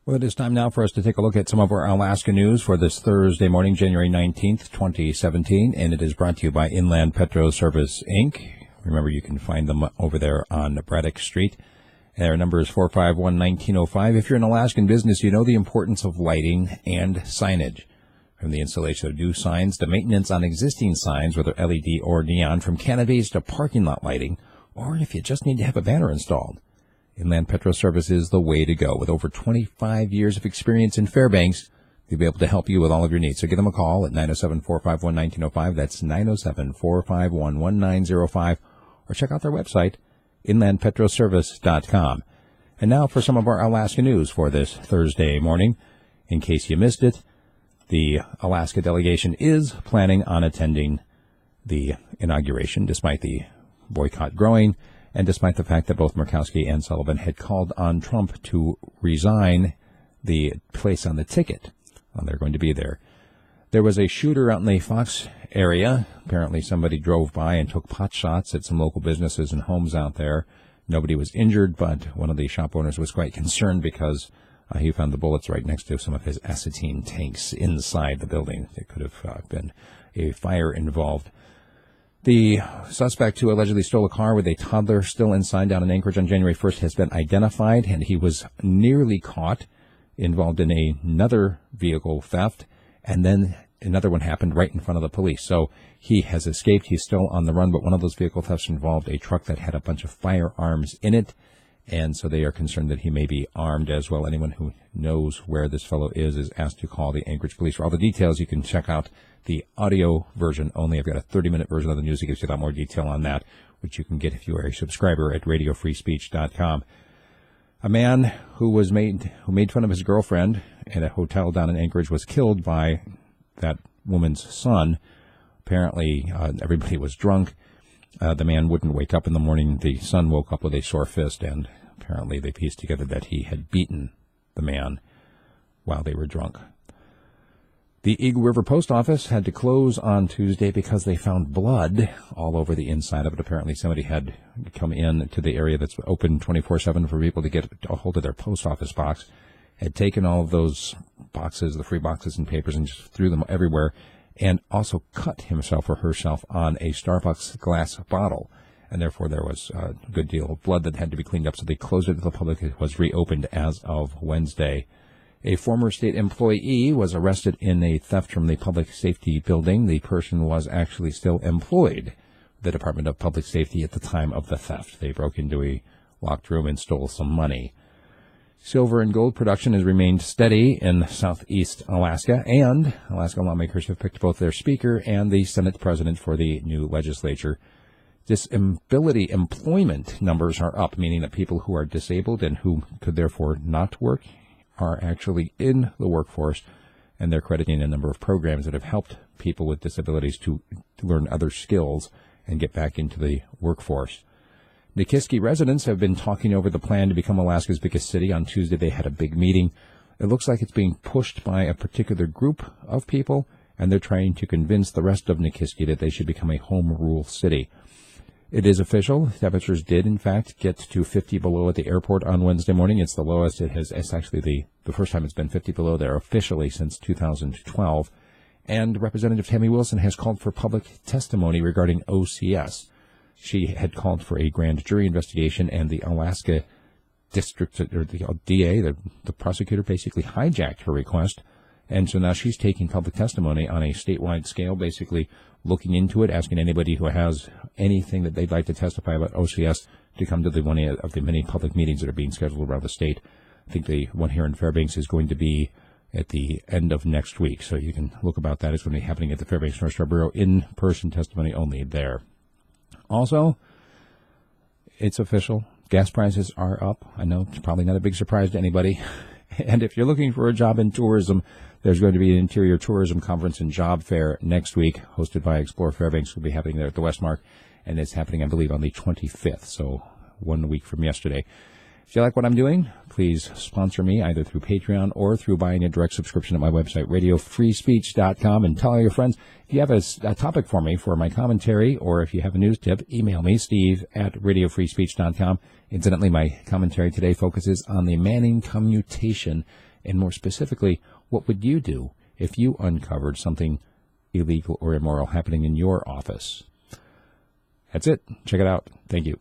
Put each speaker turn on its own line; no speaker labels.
Well, it is time now for us to take a look at some of our Alaska news for this Thursday morning, January 19th, 2017, and it is brought to you by Inland Petro Service, Inc. Remember, you can find them over there on Braddock Street. Their number is 451-1905. If you're an Alaskan business, you know the importance of lighting and signage. From the installation of new signs to maintenance on existing signs, whether LED or neon, from canopies to parking lot lighting, or if you just need to have a banner installed. Inland Petro Service is the way to go. With over 25 years of experience in Fairbanks, they'll be able to help you with all of your needs. So give them a call at 907-451-1905. That's 907-451-1905. Or check out their website, inlandpetroservice.com. And now for some of our Alaska news for this Thursday morning. In case you missed it, the Alaska delegation is planning on attending the inauguration, despite the boycott growing, and despite the fact that both Murkowski and Sullivan had called on Trump to resign the place on the ticket. Well, they're going to be there. There was a shooter out in the Fox area. Apparently somebody drove by and took pot shots at some local businesses and homes out there. Nobody was injured, but one of the shop owners was quite concerned because he found the bullets right next to some of his acetylene tanks inside the building. There could have been a fire involved. The suspect who allegedly stole a car with a toddler still inside down in Anchorage on January 1st has been identified, and he was nearly caught involved in another vehicle theft, and then another one happened right in front of the police. So he has escaped. He's still on the run, but one of those vehicle thefts involved a truck that had a bunch of firearms in it, and so they are concerned that he may be armed as well. Anyone who knows where this fellow is asked to call the Anchorage police. For all the details, you can check out the audio version only. I've got a 30-minute version of the news that gives you a lot more detail on that, which you can get if you are a subscriber at radiofreespeech.com. A man who made fun of his girlfriend at a hotel down in Anchorage was killed by that woman's son. Apparently, everybody was drunk. The man wouldn't wake up in the morning. The son woke up with a sore fist, and apparently they pieced together that he had beaten the man while they were drunk. The Eagle River Post Office had to close on Tuesday because they found blood all over the inside of it. Apparently somebody had come in to the area that's open 24/7 for people to get a hold of their post office box, had taken all of those boxes, the free boxes and papers, and just threw them everywhere, and also cut himself or herself on a Starbucks glass bottle. And therefore there was a good deal of blood that had to be cleaned up, so they closed it to the public. It was reopened as of Wednesday. A former state employee was arrested in a theft from the public safety building. The person was actually still employed with the Department of Public Safety at the time of the theft. They broke into a locked room and stole some money. Silver and gold production has remained steady in southeast Alaska, and Alaska lawmakers have picked both their speaker and the Senate president for the new legislature. Disability employment numbers are up, meaning that people who are disabled and who could therefore not work are actually in the workforce, and they're crediting a number of programs that have helped people with disabilities to learn other skills and get back into the workforce. Nikiski residents have been talking over the plan to become Alaska's biggest city. On Tuesday, they had a big meeting. It looks like it's being pushed by a particular group of people, and they're trying to convince the rest of Nikiski that they should become a home rule city. It is official. Temperatures did, in fact, get to 50 below at the airport on Wednesday morning. It's the lowest it's actually the first time it's been 50 below there officially since 2012. And Representative Tammy Wilson has called for public testimony regarding OCS. She had called for a grand jury investigation, and the Alaska district, or the DA, the prosecutor, basically hijacked her request. And so now she's taking public testimony on a statewide scale, basically looking into it, asking anybody who has anything that they'd like to testify about OCS to come to the one of the many public meetings that are being scheduled around the state. I think the one here in Fairbanks is going to be at the end of next week, so you can look about that. It's going to be happening at the Fairbanks North Shore Bureau, in-person testimony only there. Also, it's official. Gas prices are up. I know it's probably not a big surprise to anybody. And if you're looking for a job in tourism, there's going to be an interior tourism conference and job fair next week, hosted by Explore Fairbanks. Will be happening there at the Westmark, and it's happening, I believe, on the 25th, so 1 week from yesterday. If you like what I'm doing, please sponsor me either through Patreon or through buying a direct subscription at my website, radiofreespeech.com, and tell all your friends. If you have a topic for me for my commentary, or if you have a news tip, email me, steve@radiofreespeech.com. Incidentally, my commentary today focuses on the Manning commutation And more specifically, what would you do if you uncovered something illegal or immoral happening in your office? That's it. Check it out. Thank you.